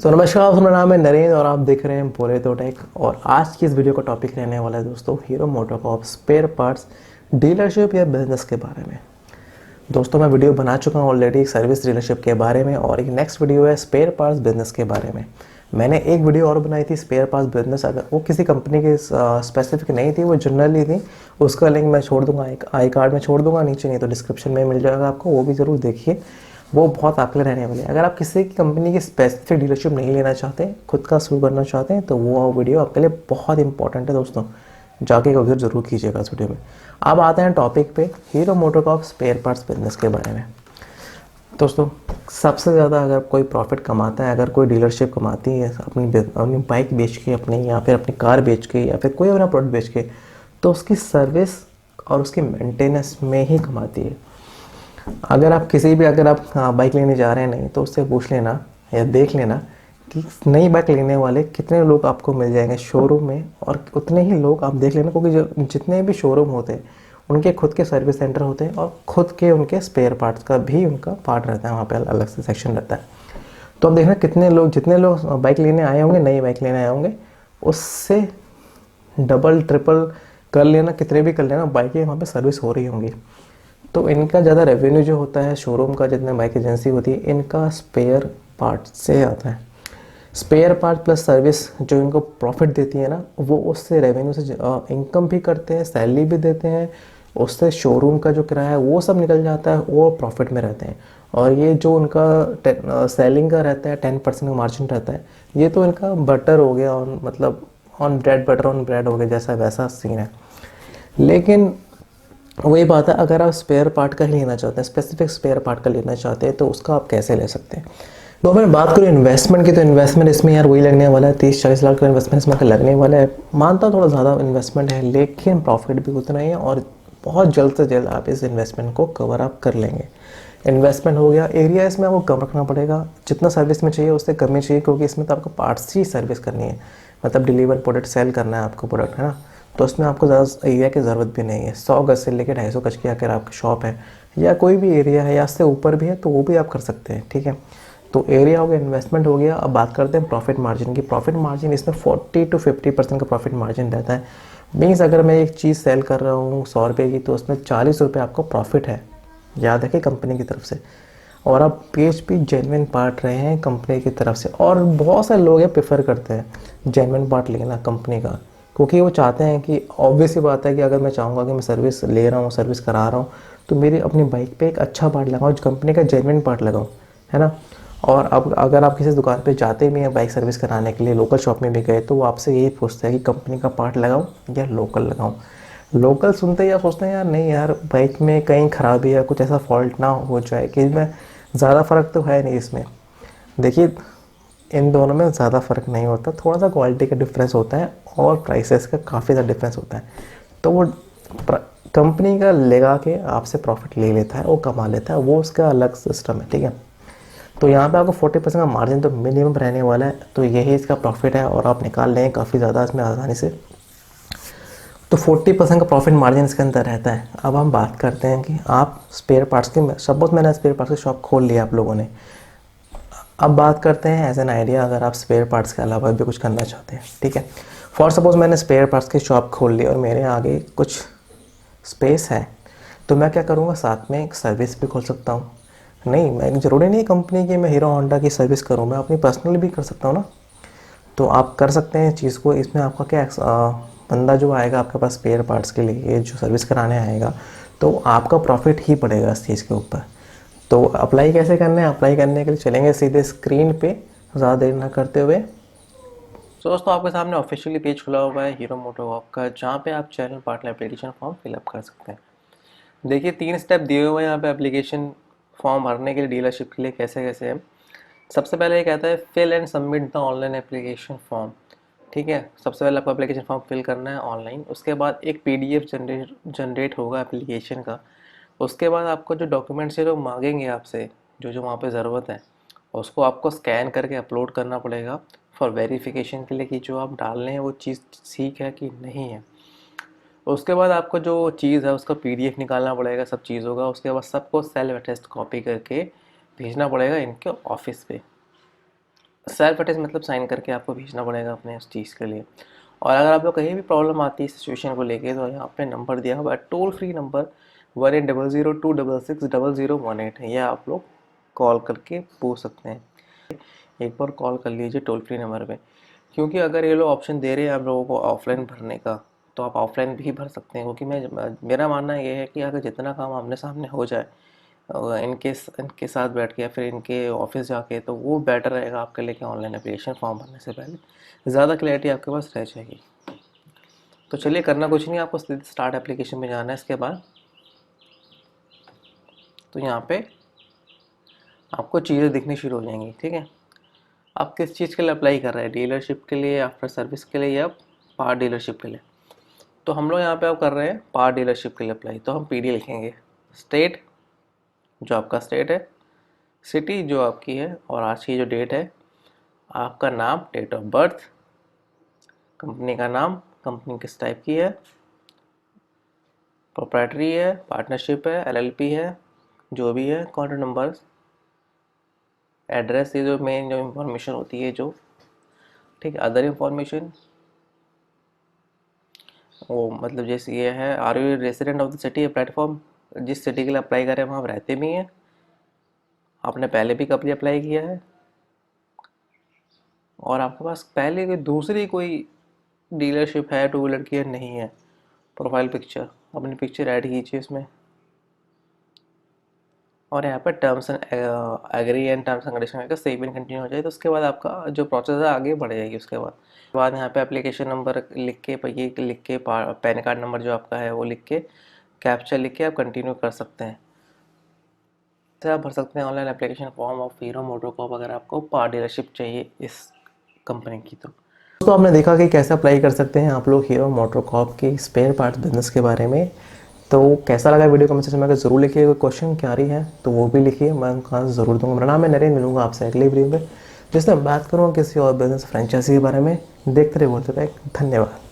तो नमस्कार, मेरा नाम है नरेंद्र और आप देख रहे हैं बोले तो टेक। और आज की इस वीडियो का टॉपिक रहने वाला है दोस्तों Hero MotoCorp spare parts dealership या बिजनेस के बारे में। दोस्तों मैं वीडियो बना चुका हूँ ऑलरेडी सर्विस डीलरशिप के बारे में, और एक नेक्स्ट वीडियो है स्पेयर पार्ट्स बिजनेस के बारे में। मैंने एक वीडियो और बनाई थी स्पेयर पार्ट्स बिजनेस, अगर वो किसी कंपनी के स्पेसिफिक नहीं थी, वो जनरली थी। उसका लिंक मैं छोड़ दूंगा, एक आई कार्ड में छोड़ दूंगा नीचे, नहीं तो डिस्क्रिप्शन में मिल जाएगा आपको, वो भी ज़रूर देखिए। वो बहुत आपके लिए रहने वाली है। अगर आप किसी की कंपनी की स्पेसिफिक डीलरशिप नहीं लेना चाहते, खुद का शुरू करना चाहते हैं, तो वो वीडियो आपके लिए बहुत इंपॉर्टेंट है दोस्तों, जाके ऑब्जर्व जरूर कीजिएगा इस वीडियो में। अब आते हैं टॉपिक पे, Hero MotoCorp spare parts business के बारे में। दोस्तों सबसे ज़्यादा अगर कोई प्रॉफिट कमाता है, अगर कोई डीलरशिप कमाती है अपनी बाइक बेच के, अपनी या फिर अपनी कार बेच के, या फिर कोई अपना प्रोडक्ट बेच के, तो उसकी सर्विस और उसकी मेंटेनेंस में ही कमाती है। अगर आप बाइक लेने जा रहे हैं नहीं, तो उससे पूछ लेना या देख लेना कि नई बाइक लेने वाले कितने लोग आपको मिल जाएंगे शोरूम में, और उतने ही लोग आप देख लेना, क्योंकि जो जितने भी शोरूम होते हैं उनके खुद के सर्विस सेंटर होते हैं, और खुद के उनके स्पेयर पार्ट्स का भी उनका पार्ट रहता है, वहाँ पे अलग से सेक्शन रहता है। तो अब देखना जितने लोग बाइक लेने आए होंगे, नई बाइक लेने आए होंगे, उससे डबल ट्रिपल कर लेना, कितने भी कर लेना, बाइकें वहाँ पे सर्विस हो रही होंगी। तो इनका ज़्यादा रेवेन्यू जो होता है शोरूम का, जितने बाइक एजेंसी होती है, इनका स्पेयर पार्ट से आता है। स्पेयर पार्ट प्लस सर्विस जो इनको प्रॉफिट देती है ना, वो उससे रेवेन्यू से इनकम भी करते हैं, सैलरी भी देते हैं, उससे शोरूम का जो किराया है वो सब निकल जाता है, वो प्रॉफिट में रहते हैं। और ये जो उनका सेलिंग का रहता है 10% का मार्जिन रहता है, ये तो इनका बटर हो गया, ऑन मतलब on bread, butter on bread हो गया, जैसा वैसा सीन है। लेकिन वही बात है, अगर आप स्पेयर पार्ट का ही लेना चाहते हैं, स्पेसिफिक स्पेयर पार्ट का लेना चाहते हैं, तो उसका आप कैसे ले सकते हैं। तो अगर मैं बात करूँ इन्वेस्टमेंट की, तो इन्वेस्टमेंट इसमें यार वही लगने वाला है, 30-40 लाख का इन्वेस्टमेंट इसमें लगने वाला है। मानता हूँ थोड़ा ज़्यादा इन्वेस्टमेंट है, लेकिन प्रॉफिट भी उतना ही है, और बहुत जल्द से जल्द आप इस इन्वेस्टमेंट को कवर अप कर लेंगे। इन्वेस्टमेंट हो गया, एरिया इसमें आपको कम रखना पड़ेगा, जितना सर्विस में चाहिए उससे कम ही चाहिए, क्योंकि इसमें तो आपको पार्ट्स ही सर्विस करनी है, मतलब डिलीवर प्रोडक्ट सेल करना है आपको प्रोडक्ट, है ना। तो उसमें आपको ज़्यादा एरिया की ज़रूरत भी नहीं है। 100 गज से लेकर 250 गज की अगर आपकी शॉप है, या कोई भी एरिया है, या उससे ऊपर भी है, तो वो भी आप कर सकते हैं, ठीक है। तो एरिया हो गया, इन्वेस्टमेंट हो गया। अब बात करते हैं प्रॉफिट मार्जिन की। प्रॉफिट मार्जिन इसमें 40-50% का प्रॉफिट मार्जिन रहता है। मीन्स अगर मैं एक चीज़ सेल कर रहा हूँ 100 रुपये की, तो उसमें 40 रुपये आपको प्रॉफिट है, याद रखिए, कंपनी की तरफ से। और आप पेज भी जेन्युइन पार्ट रहे हैं कंपनी की तरफ से, और बहुत सारे लोग ये प्रेफर करते हैं जेन्युइन पार्ट लेना कंपनी का, क्योंकि वो चाहते हैं कि ऑब्वियस ही बात है कि अगर मैं चाहूँगा कि मैं सर्विस ले रहा हूँ, सर्विस करा रहा हूँ, तो मेरी अपनी बाइक पे एक अच्छा पार्ट लगाऊँ, जो कंपनी का जेन्युइन पार्ट लगाऊँ, है ना। और अब अगर आप किसी दुकान पे जाते भी हैं बाइक सर्विस कराने के लिए, लोकल शॉप में भी गए, तो वो आपसे यही पूछते हैं कि कंपनी का पार्ट लगाऊँ या लोकल लगाऊँ। लोकल सुनते ही आप सोचते हैं यार नहीं यार, बाइक में कहीं ख़राबी या कुछ ऐसा फॉल्ट ना हो जाए, कि मैं ज़्यादा फ़र्क तो है नहीं इसमें। देखिए इन दोनों में ज़्यादा फ़र्क नहीं होता, थोड़ा सा क्वालिटी का डिफरेंस होता है, और प्राइसेस का काफ़ी ज़्यादा डिफरेंस होता है। तो वो कंपनी का लगा के आपसे प्रॉफिट ले लेता है, वो कमा लेता है, वो उसका अलग सिस्टम है, ठीक है। तो यहाँ पे आपको 40% का मार्जिन तो मिनिमम रहने वाला है, तो यही इसका प्रॉफिट है, और आप निकाल लें काफ़ी ज़्यादा इसमें आसानी से। तो 40% का प्रॉफिट मार्जिन इसके अंदर रहता है। अब हम बात करते हैं कि आप स्पेयर पार्ट्स की, सपोज मैंने स्पेयर पार्ट्स की शॉप खोल लिया आप लोगों ने। अब बात करते हैं एज एन आइडिया, अगर आप स्पेयर पार्ट्स के अलावा भी कुछ करना चाहते हैं, ठीक है। फॉर सपोज मैंने स्पेयर पार्ट्स की शॉप खोल ली और मेरे आगे कुछ स्पेस है, तो मैं क्या करूँगा, साथ में एक सर्विस भी खोल सकता हूँ। नहीं, मैं ज़रूरी नहीं कंपनी की मैं हीरो होंडा की सर्विस करूँ, मैं अपनी पर्सनल भी कर सकता हूँ ना। तो आप कर सकते हैं चीज़ को। इसमें आपका क्या बंदा जो आएगा आपके पास स्पेयर पार्ट्स के लिए, जो सर्विस कराने आएगा, तो आपका प्रॉफिट ही पड़ेगा इस चीज़ के ऊपर। तो अप्लाई कैसे करना है, अप्लाई करने के लिए चलेंगे सीधे स्क्रीन पे, ज़्यादा देर ना करते हुए। तो दोस्तों आपके सामने ऑफिशियली पेज खुला हुआ है हीरो मोटोकॉर्प का, जहाँ पे आप channel partner application form fill up कर सकते हैं। देखिए 3 स्टेप दिए हुए हैं यहाँ पे एप्लीकेशन फॉर्म भरने के लिए, डीलरशिप के लिए कैसे कैसे है। सबसे पहले ये कहता है fill and submit the online application form, ठीक है। सबसे पहले आपको एप्लीकेशन फॉर्म फिल करना है ऑनलाइन, उसके बाद एक पीडीएफ जनरेट होगा एप्लीकेशन का। उसके बाद आपको जो डॉक्यूमेंट्स है जो मांगेंगे आपसे, जो जो वहाँ पे ज़रूरत है, उसको आपको स्कैन करके अपलोड करना पड़ेगा फॉर वेरिफिकेशन के लिए, कि जो आप डाल रहे हैं वो चीज़ ठीक है कि नहीं है। उसके बाद आपको जो चीज़ है उसका पीडीएफ निकालना पड़ेगा सब चीज़ों का। उसके बाद सबको सेल्फ अटेस्ट कॉपी करके भेजना पड़ेगा इनके ऑफिस पे। सेल्फ अटेस्ट मतलब साइन करके आपको भेजना पड़ेगा अपने उस चीज़ के लिए। और अगर आप लोग कहीं भी प्रॉब्लम आती है सिचुएशन को लेके, तो यहाँ पे नंबर दिया हुआ है, टोल फ्री नंबर 1800-266-0018 है, यह आप लोग कॉल करके पूछ सकते हैं। एक बार कॉल कर लीजिए टोल फ्री नंबर पे, क्योंकि अगर ये लोग ऑप्शन दे रहे हैं आप लोगों को ऑफलाइन भरने का, तो आप ऑफलाइन भी भर सकते हैं। क्योंकि मेरा मानना ये है कि अगर जितना काम आमने सामने हो जाए इनके साथ बैठ के या फिर इनके ऑफिस जाके, तो वो बेटर रहेगा आपके लिए कि ऑनलाइन एप्लीकेशन फॉर्म भरने से पहले ज़्यादा क्लैरिटी आपके पास रह जाएगी। तो चलिए, करना कुछ नहीं, आपको सीधे स्टार्ट एप्लीकेशन में जाना है। इसके बाद तो यहाँ पे आपको चीज़ें दिखनी शुरू हो जाएंगी। ठीक है, आप किस चीज़ के लिए अप्लाई कर रहे हैं, डीलरशिप के लिए, आफ्टर सर्विस के लिए, या पावर डीलरशिप के लिए। तो हम लोग यहाँ पे अब कर रहे हैं पावर डीलरशिप के लिए अप्लाई। तो हम पीडी लिखेंगे, स्टेट जो आपका स्टेट है, सिटी जो आपकी है, और आज की जो डेट है, आपका नाम, डेट ऑफ बर्थ, कंपनी का नाम, कंपनी किस टाइप की है, प्रोप्राइटरी है, पार्टनरशिप है, एलएलपी है, जो भी है, कॉन्टैक्ट नंबर, एड्रेस, ये जो मेन जो इंफॉर्मेशन होती है जो, ठीक है। अदर इंफॉर्मेशन वो मतलब जैसे ये है, are you resident of the city platform, जिस सिटी के लिए अप्लाई करें वहाँ आप रहते भी हैं, आपने पहले भी कब अप्लाई किया है, और आपके पास पहले कोई दूसरी कोई डीलरशिप है टू व्हीलर की या नहीं है। प्रोफाइल पिक्चर, अपनी पिक्चर ऐड कीजिए इसमें, और यहाँ पर terms and agree and terms and condition का सेव एंड कंटिन्यू हो जाए। तो उसके बाद आपका जो प्रोसेस है आगे बढ़ जाएगी। उसके बाद यहाँ पे एप्लीकेशन नंबर लिख के, ये लिख के, पैन कार्ड नंबर जो आपका है वो लिख के, कैप्चा लिख के आप कंटिन्यू कर सकते हैं। तो आप भर सकते हैं online application form of hero MotoCorp अगर आपको पावर डीलरशिप चाहिए इस कंपनी की। तो आपने देखा कि कैसे अप्लाई कर सकते हैं आप लोग हीरो मोटोकॉर्प के स्पेयर पार्ट्स बिजनेस के बारे में। तो कैसा लगा वीडियो कमेंट सेक्शन में ज़रूर लिखिए। कोई क्वेश्चन क्या रही है तो वो भी लिखिए, मैं उनका आंसर ज़रूर दूंगा। मेरा नाम है नरेंद्र, मिलूंगा आपसे अगले वीडियो में जिसमें बात करूँगा किसी और बिजनेस फ्रेंचाइजी के बारे में। देखते रहे बोलते रहे। धन्यवाद।